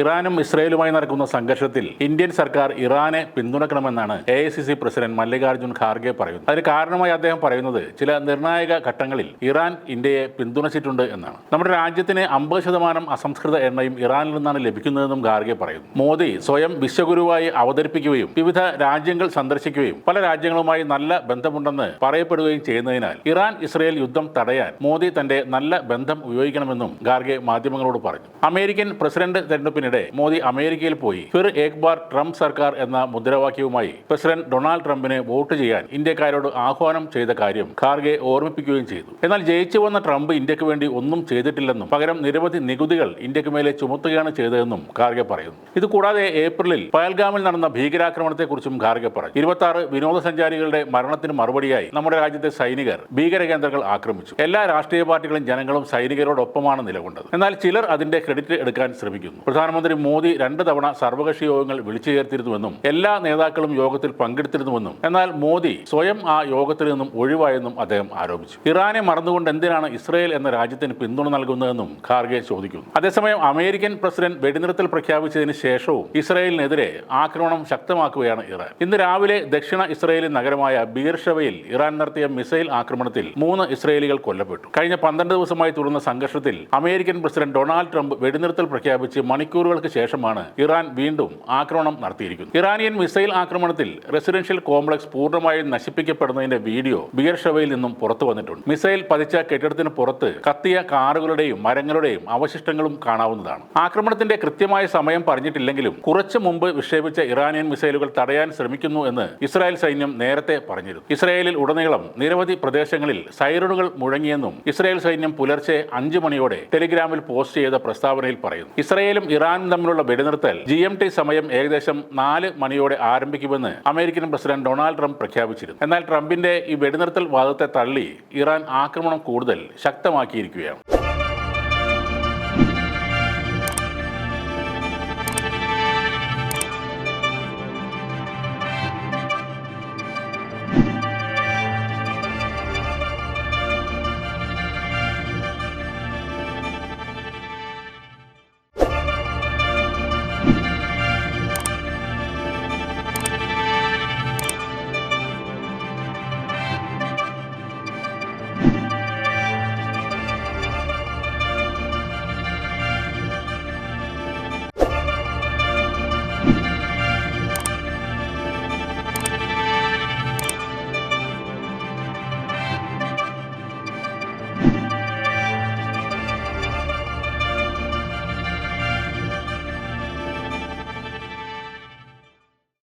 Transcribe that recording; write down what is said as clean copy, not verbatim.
ഇറാനും ഇസ്രയേലുമായി നടക്കുന്ന സംഘർഷത്തിൽ ഇന്ത്യൻ സർക്കാർ ഇറാനെ പിന്തുണക്കണമെന്നാണ് AICC പ്രസിഡന്റ് മല്ലികാർജ്ജുൻ ഖാർഗെ പറയുന്നത്. അതിന് കാരണമായി അദ്ദേഹം പറയുന്നത് ചില നിർണായക ഘട്ടങ്ങളിൽ ഇറാൻ ഇന്ത്യയെ പിന്തുണച്ചിട്ടുണ്ട് എന്നാണ്. നമ്മുടെ രാജ്യത്തിന് 50% അസംസ്കൃത എണ്ണയും ഇറാനിൽ നിന്നാണ് ലഭിക്കുന്നതെന്നും ഖാർഗെ പറയുന്നു. മോദി സ്വയം വിശ്വഗുരുവായി അവതരിപ്പിക്കുകയും വിവിധ രാജ്യങ്ങൾ സന്ദർശിക്കുകയും പല രാജ്യങ്ങളുമായി നല്ല ബന്ധമുണ്ടെന്ന് പറയപ്പെടുകയും ചെയ്യുന്നതിനാൽ ഇറാൻ ഇസ്രയേൽ യുദ്ധം തടയാൻ മോദി തന്റെ നല്ല ബന്ധം ഉപയോഗിക്കണമെന്നും ഖാർഗെ മാധ്യമങ്ങളോട് പറഞ്ഞു. അമേരിക്കൻ പ്രസിഡന്റ് തെരഞ്ഞെടുപ്പിനിടെ മോദി അമേരിക്കയിൽ പോയി ഫിർ ഏക് ബാർ ട്രംപ് സർക്കാർ എന്ന മുദ്രാവാക്യവുമായി പ്രസിഡന്റ് ഡൊണാൾഡ് ട്രംപിനെ വോട്ട് ചെയ്യാൻ ഇന്ത്യക്കാരോട് ആഹ്വാനം ചെയ്ത കാര്യം ഖാർഗെ ഓർമ്മിപ്പിക്കുകയും ചെയ്തു. എന്നാൽ ജയിച്ചു വന്ന ട്രംപ് ഇന്ത്യക്ക് വേണ്ടി ഒന്നും ചെയ്തിട്ടില്ലെന്നും പകരം നിരവധി നികുതികൾ ഇന്ത്യക്ക് മേലെ ചുമത്തുകയാണ് ചെയ്തതെന്നും ഖാർഗെ പറയുന്നു. ഇതുകൂടാതെ ഏപ്രിലിൽ പഹൽഗാമിൽ നടന്ന ഭീകരാക്രമണത്തെക്കുറിച്ചും ഖാർഗെ പറഞ്ഞു. 26 വിനോദസഞ്ചാരികളുടെ മരണത്തിന് മറുപടിയായി നമ്മുടെ രാജ്യത്തെ സൈനികർ ഭീകര കേന്ദ്രങ്ങൾ ആക്രമിച്ചു. എല്ലാ രാഷ്ട്രീയ പാർട്ടികളും ജനങ്ങളും സൈനികരോടൊപ്പമാണ് നിലകൊണ്ടത്. എന്നാൽ ചിലർ അതിന്റെ ക്രെഡിറ്റ് എടുക്കാൻ ശ്രമിക്കുന്നു. പ്രധാനമന്ത്രി മോദി 2 തവണ സർവകക്ഷി യോഗങ്ങൾ വിളിച്ചു ചേർത്തിരുന്നുവെന്നും എല്ലാ നേതാക്കളും യോഗത്തിൽ പങ്കെടുത്തിരുന്നുവെന്നും എന്നാൽ മോദി സ്വയം ആ യോഗത്തിൽ നിന്നും ഒഴിവായെന്നും അദ്ദേഹം ആരോപിച്ചു. ഇറാനെ മറന്നുകൊണ്ട് എന്തിനാണ് ഇസ്രയേൽ എന്ന രാജ്യത്തിന് പിന്തുണ നൽകുന്നതെന്നും ഖാർഗെ ചോദിക്കുന്നു. അതേസമയം അമേരിക്കൻ പ്രസിഡന്റ് വെടിനിർത്തൽ പ്രഖ്യാപിച്ചതിന് ശേഷവും ഇസ്രയേലിനെതിരെ ആക്രമണം ശക്തമാക്കുകയാണ് ഇറാൻ. ഇന്ന് രാവിലെ ദക്ഷിണ ഇസ്രയേലി നഗരമായ ബീർഷവയിൽ ഇറാൻ നടത്തിയ മിസൈൽ ആക്രമണത്തിൽ 3 ഇസ്രയേലികൾ കൊല്ലപ്പെട്ടു. കഴിഞ്ഞ 12 ദിവസമായി തുടർന്ന സംഘർഷത്തിൽ അമേരിക്കൻ പ്രസിഡന്റ് ഡൊണാൾഡ് ട്രംപ് വെടിനിർത്തൽ പ്രഖ്യാപിച്ച് മണിക്കൂറുകൾക്ക് ശേഷമാണ് ഇറാൻ വീണ്ടും ആക്രമണം നടത്തിയിരിക്കുന്നത്. ഇറാനിയൻ മിസൈൽ ആക്രമണത്തിൽ റെസിഡൻഷ്യൽ കോംപ്ലക്സ് പൂർണ്ണമായും നശിപ്പിക്കപ്പെടുന്നതിന്റെ വീഡിയോ ബീർഷവയിൽ നിന്നും പുറത്തു വന്നിട്ടുണ്ട്. മിസൈൽ പതിച്ച കെട്ടിടത്തിന് പുറത്ത് കത്തിയ കാറുകളുടെയും മരങ്ങളുടെയും അവശിഷ്ടങ്ങളും കാണാവുന്നതാണ്. ആക്രമണത്തിന്റെ കൃത്യമായ സമയം പറഞ്ഞിട്ടില്ലെങ്കിലും കുറച്ചു മുമ്പ് വിക്ഷേപിച്ച ഇറാനിയൻ മിസൈലുകൾ തടയാൻ ശ്രമിക്കുന്നു എന്ന് ഇസ്രായേൽ സൈന്യം നേരത്തെ പറഞ്ഞിരുന്നു. ഇസ്രായേലിൽ ഉടനീളം നിരവധി പ്രദേശങ്ങളിൽ സൈറണുകൾ മുഴങ്ങിയെന്നും ഇസ്രായേൽ സൈന്യം പുലർച്ചെ 5 മണിയോടെ ടെലിഗ്രാമിൽ പോസ്റ്റ് ചെയ്ത പ്രസ്താവനയിൽ പറയുന്നു. ഇസ്രയേലും ഇറാനും തമ്മിലുള്ള വെടിനിർത്തൽ GMT സമയം ഏകദേശം 4 മണിയോടെ ആരംഭിക്കുമെന്ന് അമേരിക്കൻ പ്രസിഡന്റ് ഡൊണാൾഡ് ട്രംപ് പ്രഖ്യാപിച്ചിരുന്നു. എന്നാൽ ട്രംപിന്റെ ഈ വെടിനിർത്തൽ വാദത്തെ തള്ളി ഇറാൻ ആക്രമണം കൂടുതൽ ശക്തമാക്കിയിരിക്കുകയാണ്.